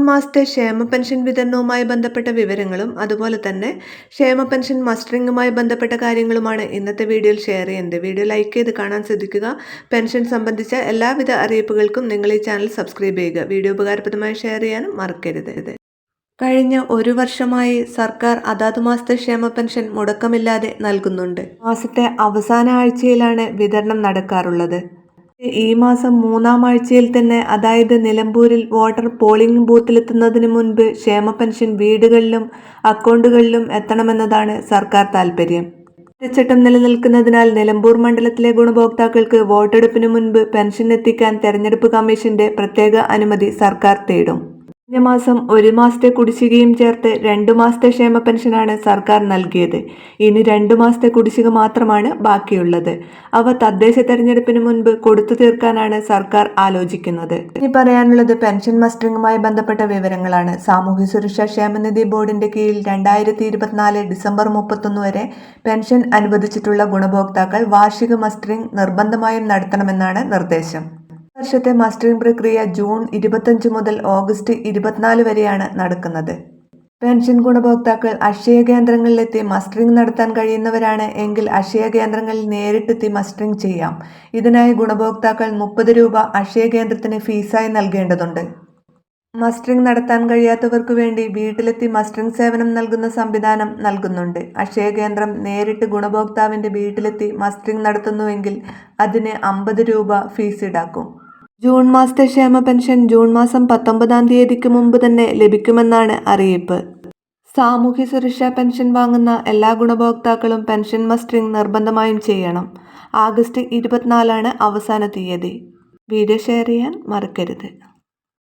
മാസത്തെ ക്ഷേമ പെൻഷൻ വിതരണവുമായി ബന്ധപ്പെട്ട വിവരങ്ങളും അതുപോലെ തന്നെ ക്ഷേമ പെൻഷൻ മസ്റ്ററിങ്ങുമായി ബന്ധപ്പെട്ട കാര്യങ്ങളുമാണ് ഇന്നത്തെ വീഡിയോയിൽ ഷെയർ ചെയ്യുന്നത്. വീഡിയോ ലൈക്ക് ചെയ്ത് കാണാൻ ശ്രദ്ധിക്കുക. പെൻഷൻ സംബന്ധിച്ച എല്ലാവിധ അറിയിപ്പുകൾക്കും നിങ്ങൾ ഈ ചാനൽ സബ്സ്ക്രൈബ് ചെയ്യുക. വീഡിയോ ഉപകാരപ്രദമായി ഷെയർ ചെയ്യാനും മറക്കരുത്. കഴിഞ്ഞ ഒരു വർഷമായി സർക്കാർ അതാത് മാസത്തെ ക്ഷേമ പെൻഷൻ മുടക്കമില്ലാതെ നൽകുന്നുണ്ട്. മാസത്തെ അവസാന ആഴ്ചയിലാണ് വിതരണം നടക്കാറുള്ളത്. ഈ മാസം 3-ാം ആഴ്ചയിൽ തന്നെ, അതായത് നിലമ്പൂരിൽ വോട്ടർ പോളിംഗ് ബൂത്തിലെത്തുന്നതിന് മുൻപ് ക്ഷേമ പെൻഷൻ വീടുകളിലും അക്കൗണ്ടുകളിലും എത്തണമെന്നതാണ് സർക്കാർ താൽപര്യം. പെരുമാറ്റച്ചട്ടം നിലനിൽക്കുന്നതിനാൽ നിലമ്പൂർ മണ്ഡലത്തിലെ ഗുണഭോക്താക്കൾക്ക് വോട്ടെടുപ്പിന് മുൻപ് പെൻഷൻ എത്തിക്കാൻ തെരഞ്ഞെടുപ്പ് കമ്മീഷന്റെ പ്രത്യേക അനുമതി സർക്കാർ തേടും. കഴിഞ്ഞ മാസം 1 മാസത്തെ കുടിശ്ശികയും ചേർത്ത് 2 മാസത്തെ ക്ഷേമ പെൻഷനാണ് സർക്കാർ നൽകിയത്. ഇനി 2 മാസത്തെ കുടിശ്ശിക മാത്രമാണ് ബാക്കിയുള്ളത്. അവ തദ്ദേശ തെരഞ്ഞെടുപ്പിന് മുൻപ് കൊടുത്തു തീർക്കാനാണ് സർക്കാർ ആലോചിക്കുന്നത്. ഇനി പറയാനുള്ളത് പെൻഷൻ മസ്റ്ററിങ്ങുമായി ബന്ധപ്പെട്ട വിവരങ്ങളാണ്. സാമൂഹ്യ സുരക്ഷാ ക്ഷേമനിധി ബോർഡിന്റെ കീഴിൽ 2024 ഡിസംബർ 31 വരെ പെൻഷൻ അനുവദിച്ചിട്ടുള്ള ഗുണഭോക്താക്കൾ വാർഷിക മസ്റ്ററിംഗ് നിർബന്ധമായും നടത്തണമെന്നാണ് നിർദ്ദേശം. വർഷത്തെ മസ്റ്ററിംഗ് പ്രക്രിയ ജൂൺ 25 മുതൽ ഓഗസ്റ്റ് 24 വരെയാണ് നടക്കുന്നത്. പെൻഷൻ ഗുണഭോക്താക്കൾ അക്ഷയ കേന്ദ്രങ്ങളിലെത്തി മസ്റ്ററിംഗ് നടത്താൻ കഴിയുന്നവരാണ് എങ്കിൽ അക്ഷയ കേന്ദ്രങ്ങളിൽ നേരിട്ടെത്തി മസ്റ്ററിംഗ് ചെയ്യാം. ഇതിനായി ഗുണഭോക്താക്കൾ 30 രൂപ അക്ഷയ കേന്ദ്രത്തിന് ഫീസായി നൽകേണ്ടതുണ്ട്. മസ്റ്ററിംഗ് നടത്താൻ കഴിയാത്തവർക്കു വേണ്ടി വീട്ടിലെത്തി മസ്റ്ററിംഗ് സേവനം നൽകുന്ന സംവിധാനം നൽകുന്നുണ്ട്. അക്ഷയ കേന്ദ്രം നേരിട്ട് ഗുണഭോക്താവിന്റെ വീട്ടിലെത്തി മസ്റ്ററിംഗ് നടത്തുന്നുവെങ്കിൽ അതിന് 50 രൂപ ഫീസ് ഈടാക്കും. ജൂൺ മാസത്തെ ക്ഷേമ പെൻഷൻ ജൂൺ മാസം 19-ാം തീയതിക്ക് മുമ്പ് തന്നെ ലഭിക്കുമെന്നാണ് അറിയിപ്പ്. സാമൂഹ്യ സുരക്ഷാ പെൻഷൻ വാങ്ങുന്ന എല്ലാ ഗുണഭോക്താക്കളും പെൻഷൻ മസ്റ്ററിംഗ് നിർബന്ധമായും ചെയ്യണം. ആഗസ്റ്റ് 24 അവസാന തീയതി. വീഡിയോ ഷെയർ ചെയ്യാൻ മറക്കരുത്.